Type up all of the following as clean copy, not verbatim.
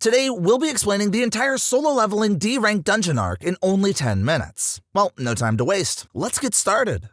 Today, we'll be explaining the entire solo-leveling D-rank dungeon arc in only 10 minutes. Well, no time to waste. Let's get started.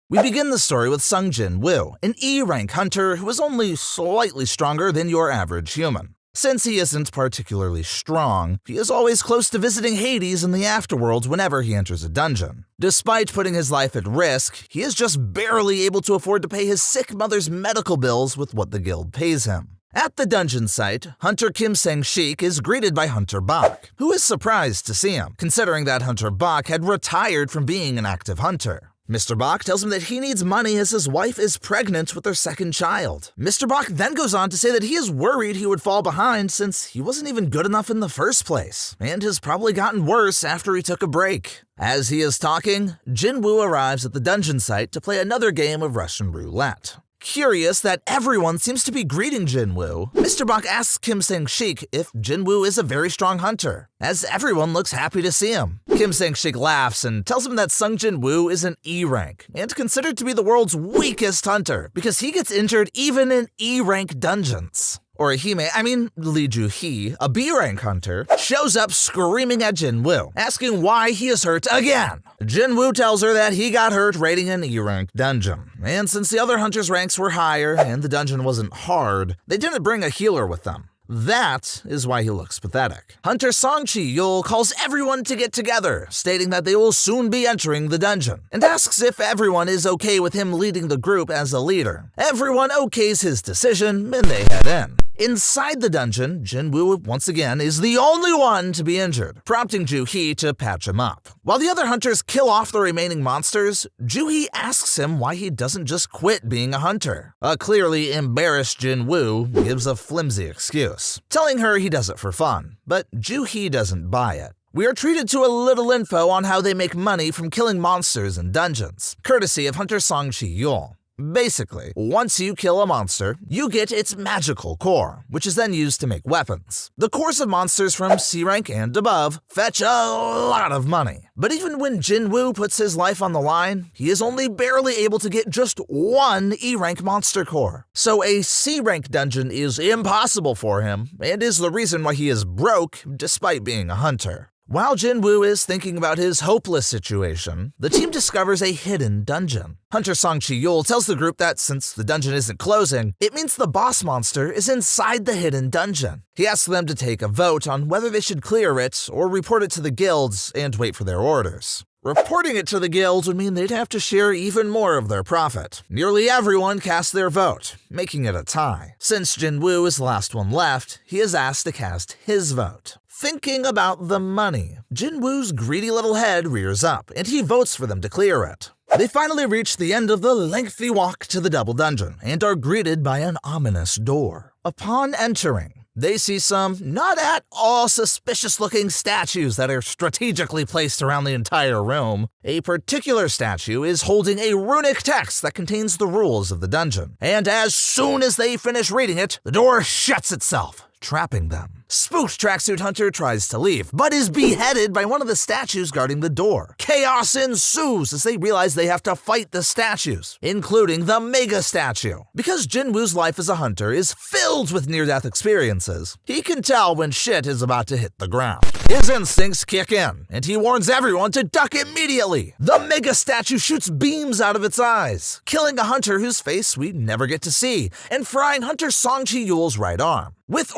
We begin the story with Sung Jin Woo, an E-rank hunter who is only slightly stronger than your average human. Since he isn't particularly strong, he is always close to visiting Hades in the afterworld whenever he enters a dungeon. Despite putting his life at risk, he is just barely able to afford to pay his sick mother's medical bills with what the guild pays him. At the dungeon site, Hunter Kim Sang-shik is greeted by Hunter Bak, who is surprised to see him, considering that Hunter Bak had retired from being an active hunter. Mr. Bak tells him that he needs money as his wife is pregnant with their second child. Mr. Bak then goes on to say that he is worried he would fall behind since he wasn't even good enough in the first place, and has probably gotten worse after he took a break. As he is talking, Jin Woo arrives at the dungeon site to play another game of Russian roulette. Curious that everyone seems to be greeting Jin Woo, Mr. Bak asks Kim Sang-shik if Jin Woo is a very strong hunter, as everyone looks happy to see him. Kim Sang-shik laughs and tells him that Sung Jin Woo is an E-rank, and considered to be the world's weakest hunter, because he gets injured even in E-rank dungeons. Lee Ju-hee, a B-rank hunter, shows up screaming at Jin Woo, asking why he is hurt again. Jin Woo tells her that he got hurt raiding an E-rank dungeon, and since the other hunters' ranks were higher and the dungeon wasn't hard, they didn't bring a healer with them. That is why he looks pathetic. Hunter Song Chi-yul calls everyone to get together, stating that they will soon be entering the dungeon, and asks if everyone is okay with him leading the group as a leader. Everyone okays his decision, and they head in. Inside the dungeon, Jin Woo once again is the only one to be injured, prompting Ju-hee to patch him up. While the other hunters kill off the remaining monsters, Ju-hee asks him why he doesn't just quit being a hunter. A clearly embarrassed Jin Woo gives a flimsy excuse, telling her he does it for fun, but Ju-hee doesn't buy it. We are treated to a little info on how they make money from killing monsters in dungeons, courtesy of Hunter Song Chi-yul. Basically, once you kill a monster, you get its magical core, which is then used to make weapons. The cores of monsters from C rank and above fetch a lot of money. But even when Jin Woo puts his life on the line, he is only barely able to get just one E rank monster core. So a C rank dungeon is impossible for him, and is the reason why he is broke despite being a hunter. While Jin Woo is thinking about his hopeless situation, the team discovers a hidden dungeon. Hunter Song Chi-yul tells the group that since the dungeon isn't closing, it means the boss monster is inside the hidden dungeon. He asks them to take a vote on whether they should clear it or report it to the guilds and wait for their orders. Reporting it to the guilds would mean they'd have to share even more of their profit. Nearly everyone cast their vote, making it a tie. Since Jin Woo is the last one left, he is asked to cast his vote. Thinking about the money, Jin Woo's greedy little head rears up, and he votes for them to clear it. They finally reach the end of the lengthy walk to the double dungeon, and are greeted by an ominous door. Upon entering, they see some not at all suspicious-looking statues that are strategically placed around the entire room. A particular statue is holding a runic text that contains the rules of the dungeon, and as soon as they finish reading it, the door shuts itself, trapping them. Spooked Tracksuit Hunter tries to leave, but is beheaded by one of the statues guarding the door. Chaos ensues as they realize they have to fight the statues, including the Mega Statue. Because Jin Woo's life as a hunter is filled with near-death experiences, he can tell when shit is about to hit the ground. His instincts kick in, and he warns everyone to duck immediately. The Mega Statue shoots beams out of its eyes, killing a hunter whose face we never get to see, and frying Hunter Song Chi-yul's right arm. With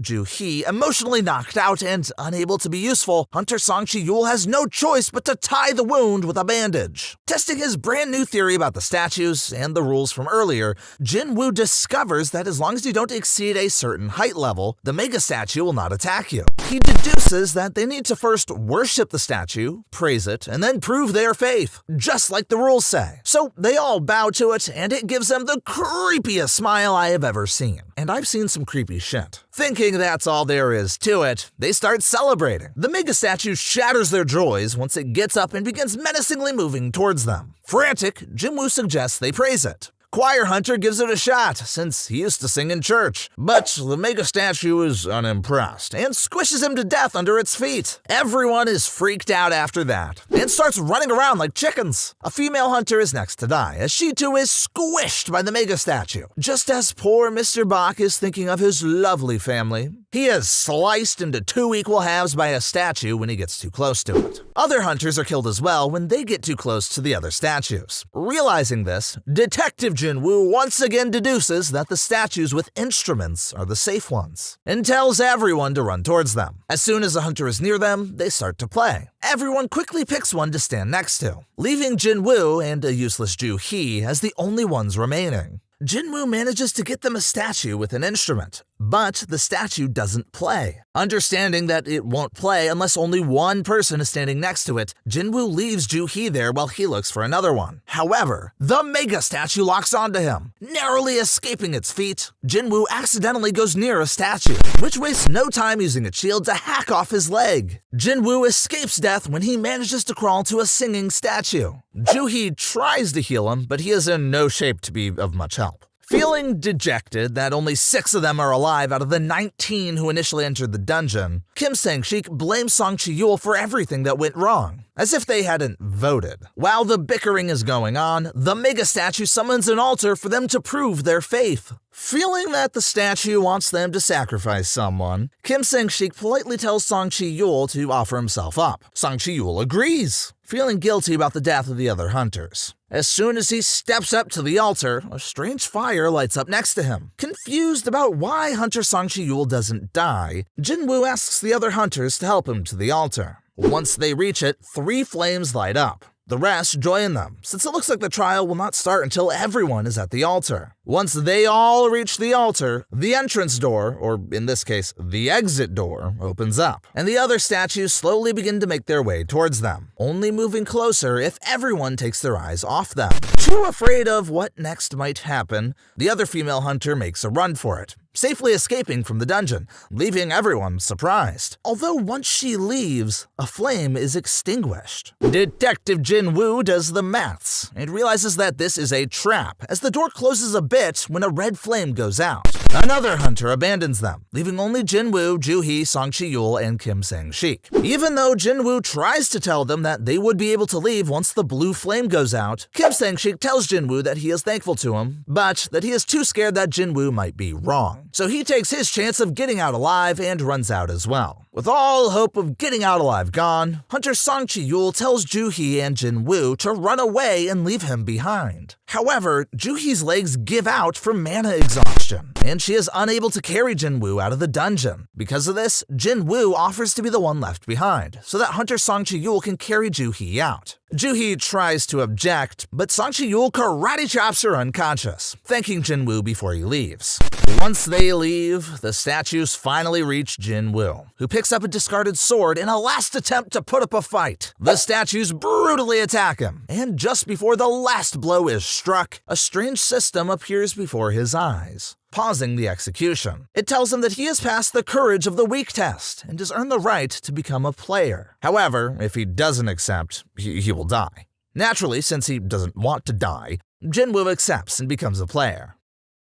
Ju-hee emotionally knocked out and unable to be useful, Hunter Song Chi-yul has no choice but to tie the wound with a bandage. Testing his brand new theory about the statues and the rules from earlier, Jin Woo discovers that as long as you don't exceed a certain height level, the Mega Statue will not attack you. He deduces that they need to first worship the statue, praise it, and then prove their faith, just like the rules say. So they all bow to it, and it gives them the creepiest smile I have ever seen. And I've seen some creepy shit. Thinking that's all there is to it, they start celebrating. The Mega Statue shatters their joys once it gets up and begins menacingly moving towards them. Frantic, Jin Woo suggests they praise it. Choir Hunter gives it a shot, since he used to sing in church. But the mega statue is unimpressed and squishes him to death under its feet. Everyone is freaked out after that and starts running around like chickens. A female hunter is next to die, as she too is squished by the mega statue. Just as poor Mr. Bach is thinking of his lovely family, he is sliced into 2 equal halves by a statue when he gets too close to it. Other hunters are killed as well when they get too close to the other statues. Realizing this, Detective Jin-Woo once again deduces that the statues with instruments are the safe ones, and tells everyone to run towards them. As soon as a hunter is near them, they start to play. Everyone quickly picks one to stand next to, leaving Jin-Woo and a useless Ju-hee as the only ones remaining. Jin-Woo manages to get them a statue with an instrument, but the statue doesn't play. Understanding that it won't play unless only one person is standing next to it, Jin-Woo leaves Ju-hee there while he looks for another one. However, the mega statue locks onto him. Narrowly escaping its feet, Jin-Woo accidentally goes near a statue, which wastes no time using a shield to hack off his leg. Jin-Woo escapes death when he manages to crawl to a singing statue. Ju-hee tries to heal him, but he is in no shape to be of much help. Feeling dejected that only 6 of them are alive out of the 19 who initially entered the dungeon, Kim Sang-shik blames Song Chi-yul for everything that went wrong, as if they hadn't voted. While the bickering is going on, the mega statue summons an altar for them to prove their faith. Feeling that the statue wants them to sacrifice someone, Kim Sang-shik politely tells Song Chi-yul to offer himself up. Song Chi-yul agrees, feeling guilty about the death of the other hunters. As soon as he steps up to the altar, a strange fire lights up next to him. Confused about why Hunter Song Chi-yul doesn't die, Jin-Woo asks the other hunters to help him to the altar. Once they reach it, 3 flames light up. The rest join them, since it looks like the trial will not start until everyone is at the altar. Once they all reach the altar, the entrance door, or in this case, the exit door, opens up, and the other statues slowly begin to make their way towards them, only moving closer if everyone takes their eyes off them. Too afraid of what next might happen, the other female hunter makes a run for it, safely escaping from the dungeon, leaving everyone surprised. Although once she leaves, a flame is extinguished. Detective Jin-Woo does the maths and realizes that this is a trap, as the door closes a bit when a red flame goes out. Another hunter abandons them, leaving only Jin-Woo, Ju-hee, Song Chi-yul, and Kim Sang-shik. Even though Jin-Woo tries to tell them that they would be able to leave once the blue flame goes out, Kim Sang-shik tells Jin-Woo that he is thankful to him, but that he is too scared that Jin-Woo might be wrong. So he takes his chance of getting out alive and runs out as well. With all hope of getting out alive gone, Hunter Song Chi-yul tells Ju-hee and Jin-Woo to run away and leave him behind. However, Ju-hee's legs give out from mana exhaustion, and she is unable to carry Jin-Woo out of the dungeon. Because of this, Jin-Woo offers to be the one left behind, so that Hunter Song Chi-yul can carry Ju-hee out. Ju-hee tries to object, but Song Chi-yul karate chops her unconscious, thanking Jin-Woo before he leaves. Once they leave, the statues finally reach Jin-Woo, who picks up a discarded sword in a last attempt to put up a fight. The statues brutally attack him, and just before the last blow is struck, a strange system appears before his eyes, pausing the execution. It tells him that he has passed the Courage of the Weak test and has earned the right to become a player. However, if he doesn't accept, he will die. Naturally, since he doesn't want to die, Jin-Woo accepts and becomes a player.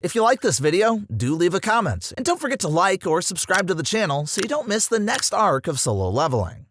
If you like this video, do leave a comment, and don't forget to like or subscribe to the channel so you don't miss the next arc of Solo Leveling.